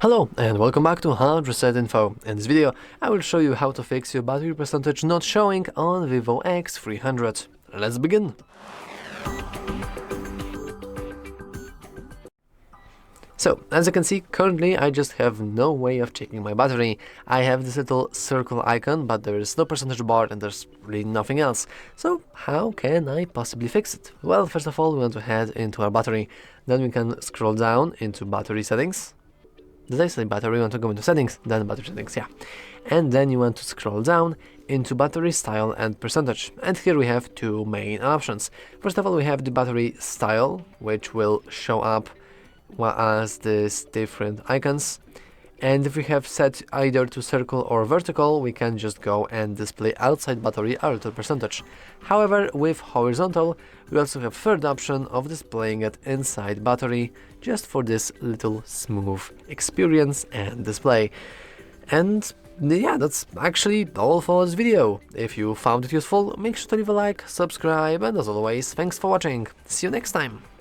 Hello and welcome back to HardReset.Info. In this video, I will show you how to fix your battery percentage not showing on Vivo X300. Let's begin! So, as you can see, currently I just have no way of checking my battery. I have this little circle icon, but there is no percentage bar and there's really nothing else. So, how can I possibly fix it? Well, first of all, we want to head into our battery. Then we can scroll down into battery settings. Did I say battery? You want to go into settings, then battery settings, yeah. And then you want to scroll down into battery style and percentage. And here we have two main options. First of all, we have the battery style, which will show up as these different icons. And if we have set either to circle or vertical, we can just go and display outside battery a little percentage. However, with horizontal, we also have third option of displaying it inside battery, just for this little smooth experience and display. And yeah, that's actually all for this video. If you found it useful, make sure to leave a like, subscribe, and as always, thanks for watching. See you next time!